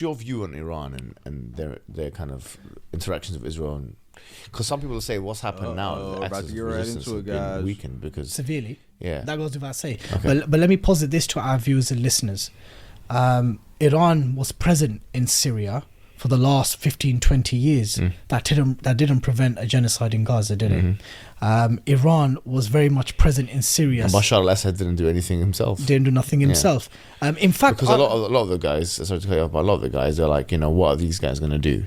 Your view on Iran and their kind of interactions with Israel, because some people say what's happened now, the about axis to of get right resistance into has it, been guys. weakened because severely. Yeah, that goes without saying. Okay. But let me posit this to our viewers and listeners. Iran was present in Syria for the last 15-20 years. That didn't prevent a genocide in Gaza, did it? Iran was very much present in Syria. And Bashar al-Assad didn't do anything himself. Didn't do nothing himself. In fact, because a lot of the guys, sorry to cut you off, but a lot of the guys, they're like, what are these guys going to do?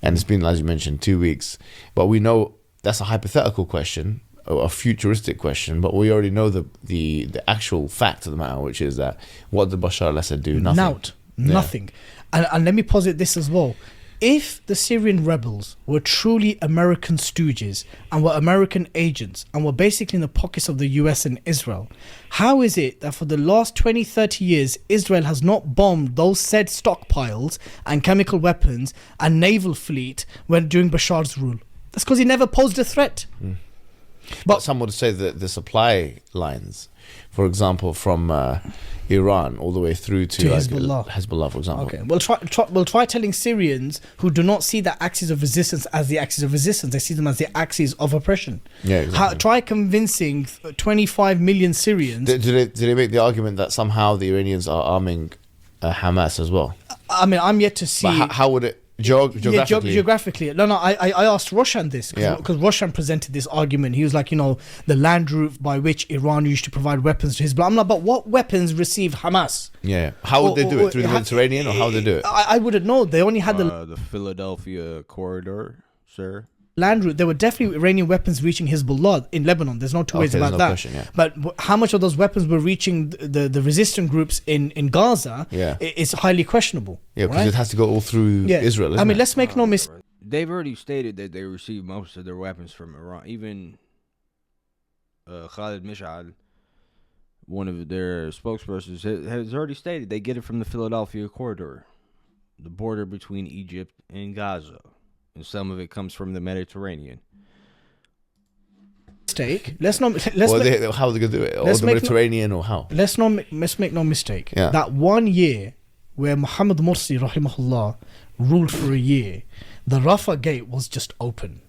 And it's been, as you mentioned, 2 weeks. But we know that's a hypothetical question, a futuristic question, but we already know the actual fact of the matter, which is that what did Bashar al-Assad do? Nothing. And let me posit this as well. If the Syrian rebels were truly American stooges and were American agents and were basically in the pockets of the US and Israel, how is it that for the last 20-30 years Israel has not bombed those said stockpiles and chemical weapons and naval fleet during Bashar's rule? That's because he never posed a threat. But some would say that the supply lines, for example, from Iran all the way through to Hezbollah, for example. Okay, we'll try telling Syrians who do not see the axis of resistance as the axis of resistance. They see them as the axis of oppression. Yeah, exactly. Try convincing 25 million Syrians. Do they make the argument that somehow the Iranians are arming Hamas as well? I mean, I'm yet to see. But how would it... Geographically. No, I asked Roshan this because Roshan presented this argument. He was like, the land route by which Iran used to provide weapons to Hezbollah. I'm like, but what weapons received Hamas? Yeah. How would they do it? Through the Mediterranean, or how would they do it? I wouldn't know. They only had the Philadelphia corridor, sir. Land route. There were definitely Iranian weapons reaching Hezbollah in Lebanon. There's no two ways about that. Question, yeah. But how much of those weapons were reaching the resistant groups in Gaza is highly questionable. Yeah, because it has to go all through Israel. Isn't it? Let's make no mistake. They've already stated that they received most of their weapons from Iran. Even Khalid Mishal, one of their spokespersons, has already stated they get it from the Philadelphia corridor, the border between Egypt and Gaza. And some of it comes from the Mediterranean. How are they going to do it? Or the Mediterranean, or how? Let's make no mistake. Yeah. That 1 year where Mohammed Morsi, rahimahullah, ruled for a year, the Rafah gate was just open.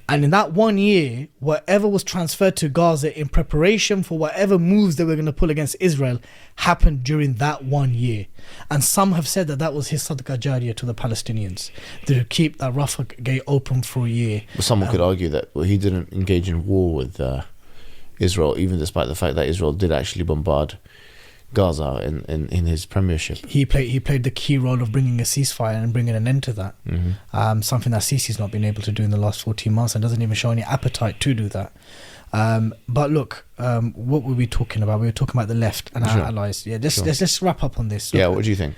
And in that 1 year, whatever was transferred to Gaza in preparation for whatever moves they were going to pull against Israel happened during that 1 year. And some have said that was his sadaqah jariyah to the Palestinians, to keep that Rafah gate open for a year. But someone could argue that he didn't engage in war with Israel, even despite the fact that Israel did actually bombard Gaza in his premiership. He played the key role of bringing a ceasefire and bringing an end to that. Something that Sisi's not been able to do in the last 14 months and doesn't even show any appetite to do that. But look, what were we talking about? We were talking about the left and our allies. Yeah, let's wrap up on this. Look, what do you think?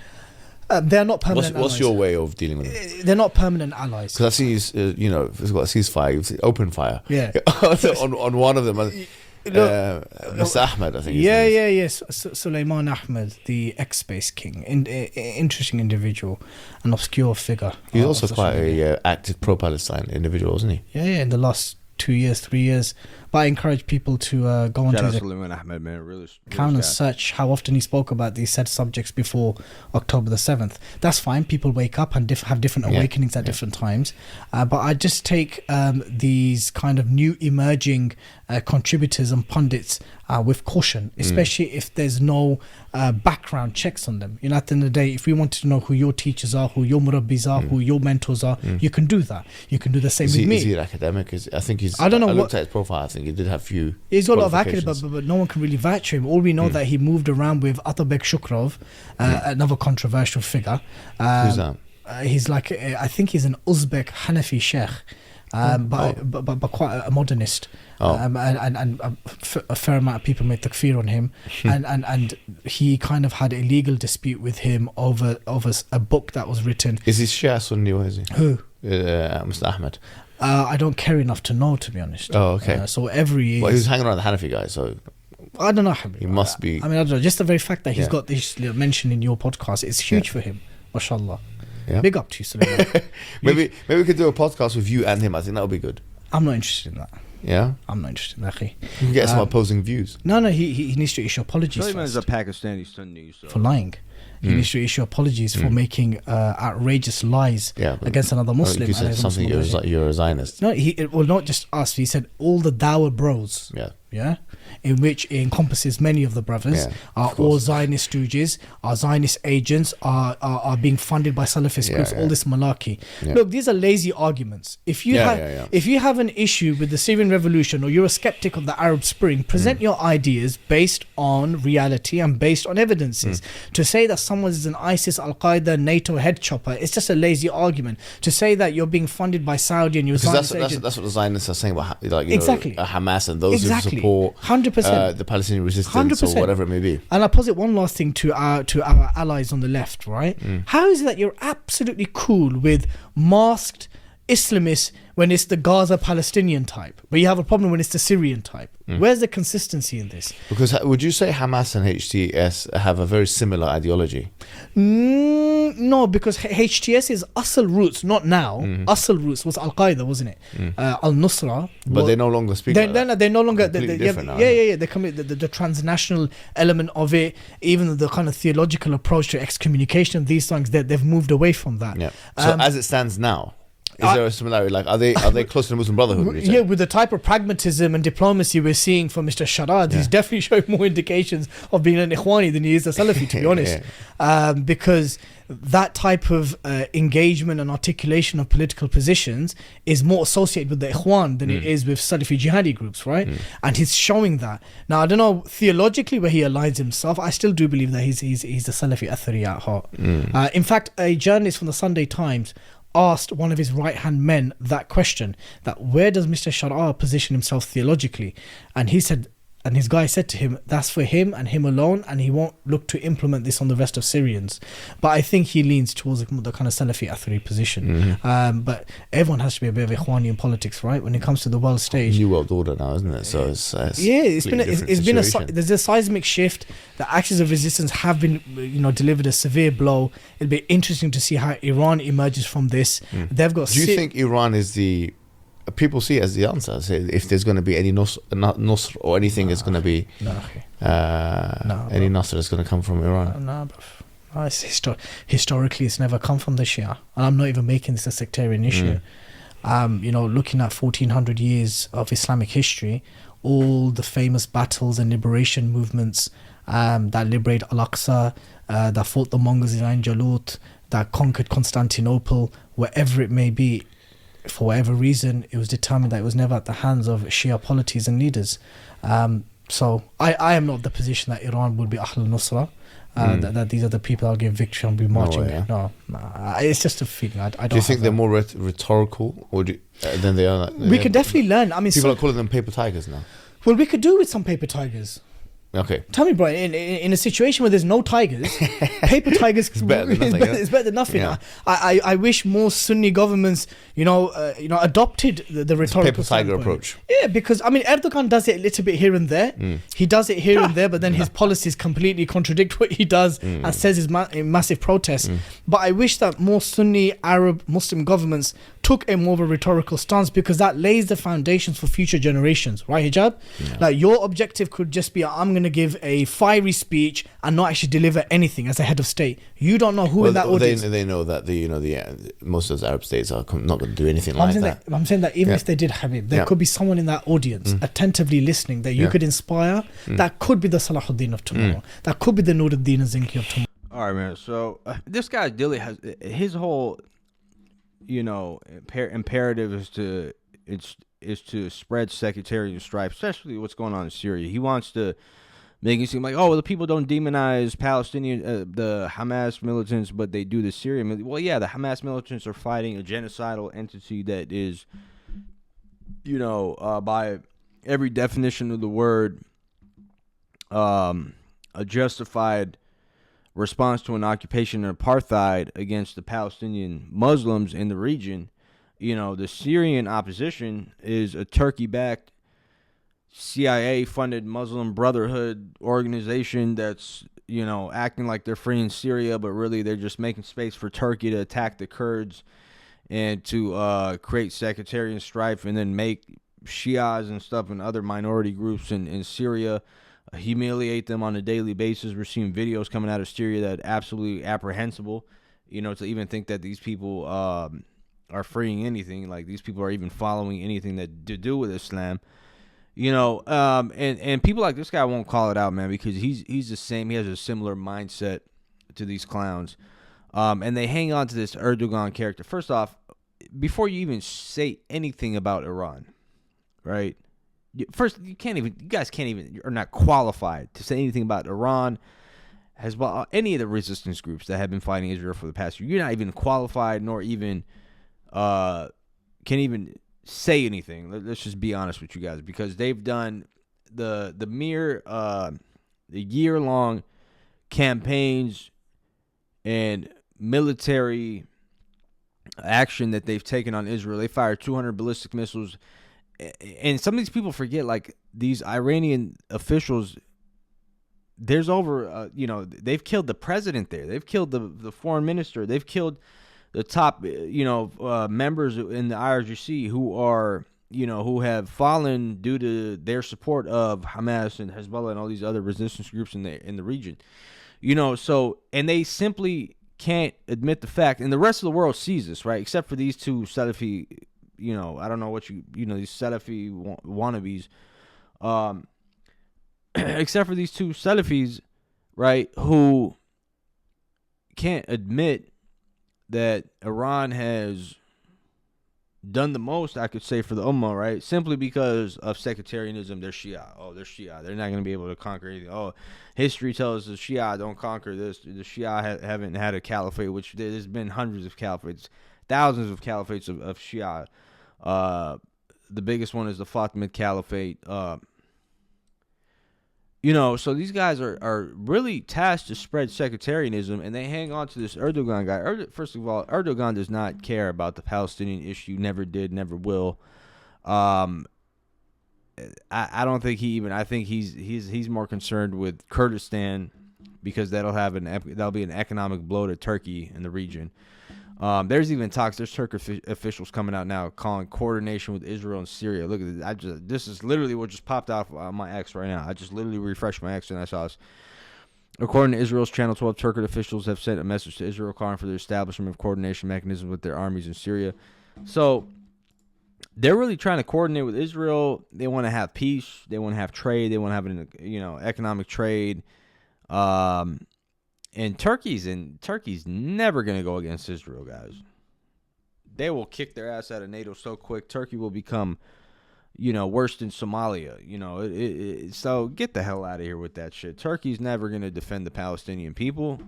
They're not permanent What's your way of dealing with it? They're not permanent allies. Because I see, if it's got a ceasefire, open fire. Yeah. on one of them. Mr. Ahmed, I think. Yes. Sulaiman Ahmed, the ex-Space King, interesting individual, an obscure figure. He's also quite a active pro-Palestine individual, isn't he? Yeah. In the last 2 years, 3 years. But I encourage people to go onto the account and search how often he spoke about these said subjects before October the 7th. That's fine. People wake up and have different awakenings at different times. But I just take these kind of new emerging contributors and pundits with caution, especially if there's no background checks on them. At the end of the day, if we wanted to know who your teachers are, who your murabbis are, who your mentors are, you can do that. You can do the same with me. Is he an academic? I looked at his profile. I think he did have few. He's got a lot of academic, but no one can really vouch for him. All we know that he moved around with Atabek Shukrov, another controversial figure. Who's that? He's like, I think he's an Uzbek Hanafi sheikh. But quite a modernist, and a fair amount of people made takfir on him, and he kind of had a legal dispute with him over a book that was written. Is he Shia Sunni or is he? Who? Mr. Ahmed. I don't care enough to know, to be honest. Oh, okay. So every year, well, he was hanging around the Hanafi guy, so I don't know. He must be. I mean, I don't know. Just the very fact that he's got this mention in your podcast is huge for him. MashaAllah. Yeah. Big up to you, Sulaiman. maybe we could do a podcast with you and him. I think that would be good. I'm not interested in that. Yeah? I'm not interested in that. You can get some opposing views. No, he needs to issue apologies. Sulaiman is a Pakistani Sunni. For lying. he needs to issue apologies for making outrageous lies against another Muslim. You said something, you're a Zionist. No, well, not just us. He said all the Dawah bros. Yeah, in which it encompasses many of the brothers are all Zionist stooges, are Zionist agents, are being funded by Salafist groups. All this malarkey. Look, these are lazy arguments. If you have an issue with the Syrian revolution, or you're a skeptic of the Arab Spring, present your ideas based on reality and based on evidences. To say that someone is an ISIS, Al Qaeda, NATO head chopper, it's just a lazy argument. To say that you're being funded by Saudi and you're that's what the Zionists are saying about, like, exactly, Hamas and those who support 100% the Palestinian resistance 100%. Or whatever it may be. And I'll posit one last thing to our allies on the left, right? How is it that you're absolutely cool with masked Islamists when it's the Gaza Palestinian type, but you have a problem when it's the Syrian type? Where's the consistency in this? Because would you say Hamas and HTS have a very similar ideology? No, because HTS is Asl roots, not now. Asl roots was Al Qaeda, wasn't it? Al Nusra. But they no longer speak. They're no longer. Different now, They come the transnational element of it, even the kind of theological approach to excommunication of these things. They've moved away from that. Yeah. So as it stands now, is there a similarity? Like, are they close to the Muslim Brotherhood? Yeah, with the type of pragmatism and diplomacy we're seeing from Mr. Sharad, he's definitely showing more indications of being an Ikhwani than he is a Salafi, to be honest. Because that type of engagement and articulation of political positions is more associated with the Ikhwan than it is with Salafi jihadi groups, right? And he's showing that. Now, I don't know theologically where he aligns himself. I still do believe that he's a Salafi Athari at heart. In fact, a journalist from the Sunday Times asked one of his right-hand men that question, that where does Mr. Sharar position himself theologically? And he said, and his guy said to him, that's for him and him alone, and he won't look to implement this on the rest of Syrians. But I think he leans towards the kind of Salafi Athari position. But everyone has to be a bit of Ikhwani in politics, right? When it comes to the world stage. New world order now, isn't it? So it's there's a seismic shift. The actions of resistance have been, delivered a severe blow. It'll be interesting to see how Iran emerges from this. They've got. Do you think Iran is the? People see it as the answer. Say if there's going to be any Nusr or anything, it's going to be any Nusr is going to come from Iran. Historically, it's never come from the Shia, and I'm not even making this a sectarian issue. Looking at 1400 years of Islamic history, all the famous battles and liberation movements that liberated Al-Aqsa, that fought the Mongols in Ain Jalut, that conquered Constantinople, wherever it may be. For whatever reason, it was determined that it was never at the hands of Shia polities and leaders. So I am not the position that Iran would be Ahl al-Nusra, that these are the people I'll give victory and be marching. No, it's just a feeling. I don't. Do you think they're more rhetorical than they are? We could definitely learn. I mean, people are calling them paper tigers now. Well, we could do with some paper tigers. Okay. Tell me, bro, in a situation where there's no tigers, paper tigers is better than nothing. It's better than nothing. Yeah. I wish more Sunni governments, adopted the rhetorical paper tiger approach. Yeah, because I mean, Erdogan does it a little bit here and there. He does it here and there, but then his policies completely contradict what he does and says is massive protests. But I wish that more Sunni Arab Muslim governments took a more of a rhetorical stance, because that lays the foundations for future generations, right, Hijab? Yeah. Like, your objective could just be, I'm going to give a fiery speech and not actually deliver anything as a head of state. You don't know who in that audience. They know that most of those Arab states are not going to do anything like that. I'm saying that even if they did, Habib, there could be someone in that audience attentively listening that you could inspire. That could be the Salahuddin of tomorrow. That could be the Nuruddin Zinki of tomorrow. All right, man. So this guy Dilly has his whole imperative is to spread sectarian strife, especially what's going on in Syria. He wants to make it seem like, the people don't demonize Palestinian, the Hamas militants, but they do the Syrian. Well, yeah, the Hamas militants are fighting a genocidal entity that is, by every definition of the word, a justified response to an occupation and apartheid against the Palestinian Muslims in the region. The Syrian opposition is a Turkey-backed, CIA-funded Muslim Brotherhood organization that's, acting like they're freeing Syria, but really they're just making space for Turkey to attack the Kurds and to create sectarian strife, and then make Shias and stuff and other minority groups in Syria humiliate them on a daily basis. We're seeing videos coming out of Syria that are absolutely apprehensible. To even think that these people are freeing anything, like these people are even following anything that to do with Islam. And people like this guy won't call it out, man, because he's the same. He has a similar mindset to these clowns. And they hang on to this Erdogan character. First off, before you even say anything about Iran, right? First, you guys can't even, are not qualified to say anything about Iran, Hezbollah, any of the resistance groups that have been fighting Israel for the past year. You're not even qualified, nor even can even say anything. Let's just be honest with you guys, because they've done the year-long campaigns and military action that they've taken on Israel. They fired 200 ballistic missiles. And some of these people forget, like, these Iranian officials, there's over, they've killed the president there. They've killed the foreign minister. They've killed the top, members in the IRGC who have fallen due to their support of Hamas and Hezbollah and all these other resistance groups in the region. And they simply can't admit the fact, and the rest of the world sees this, right? Except for these two Salafi, I don't know what these Salafi wannabes, except for these two Salafis, right, who can't admit that Iran has done the most, I could say, for the Ummah, right? Simply because of sectarianism. They're Shia. Oh, they're Shia. They're not going to be able to conquer anything. Oh, history tells us the Shia don't conquer this. The Shia haven't had a caliphate, which there's been hundreds of caliphates, thousands of caliphates of Shia. The biggest one is the Fatimid Caliphate. So these guys are really tasked to spread sectarianism, and they hang on to this Erdogan guy. First of all, Erdogan does not care about the Palestinian issue. Never did, never will. I don't think I think he's more concerned with Kurdistan, because that'll be an economic blow to Turkey in the region. There's even talks. There's Turkish officials coming out now calling coordination with Israel and Syria. Look at this. This is literally what just popped off on my X right now. I just literally refreshed my X and I saw this. According to Israel's Channel 12, Turkish officials have sent a message to Israel calling for the establishment of coordination mechanisms with their armies in Syria. So they're really trying to coordinate with Israel. They want to have peace. They want to have trade. They want to have an economic trade. And Turkey's never going to go against Israel, guys. They will kick their ass out of NATO so quick. Turkey will become, worse than Somalia. So get the hell out of here with that shit. Turkey's never going to defend the Palestinian people.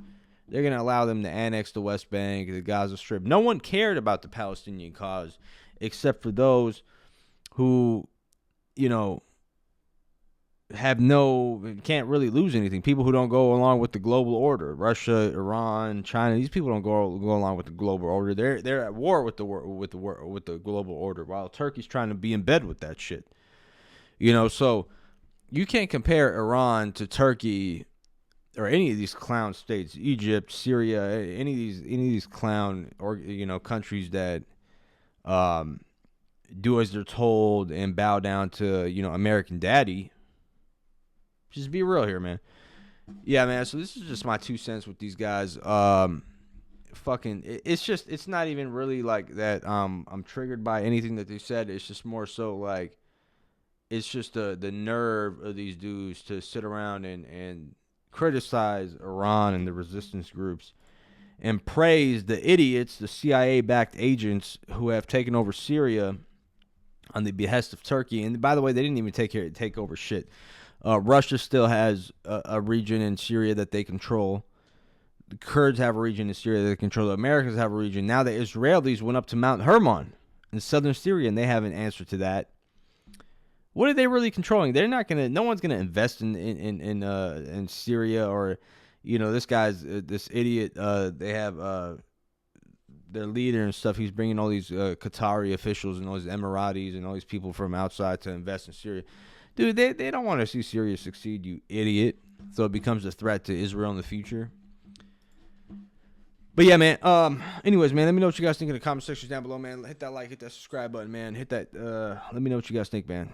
They're going to allow them to annex the West Bank, the Gaza Strip. No one cared about the Palestinian cause except for those who, can't really lose anything. People who don't go along with the global order, Russia, Iran, China. These people don't go along with the global order. They're at war with the global order, while Turkey's trying to be in bed with that shit. So you can't compare Iran to Turkey or any of these clown states, Egypt, Syria, any of these clown countries that do as they're told and bow down to American daddy. Just be real here, man. Yeah, man. So this is just my 2 cents with these guys. It's not even really like that. I'm triggered by anything that they said. It's just more so like, it's just the nerve of these dudes to sit around and criticize Iran and the resistance groups and praise the idiots, the CIA-backed agents who have taken over Syria on the behest of Turkey. And by the way, they didn't even take over shit. Russia still has a region in Syria that they control. The Kurds have a region in Syria that they control. The Americans have a region. Now the Israelis went up to Mount Hermon in southern Syria, and they have an answer to that. What are they really controlling? They're not gonna. No one's gonna invest in Syria, or this idiot. They have their leader and stuff. He's bringing all these Qatari officials and all these Emiratis and all these people from outside to invest in Syria. Dude, they don't want to see Syria succeed, you idiot. So it becomes a threat to Israel in the future. But yeah, man. Anyways, man, let me know what you guys think in the comment section down below, man. Hit that like, hit that subscribe button, man. Hit that. Let me know what you guys think, man.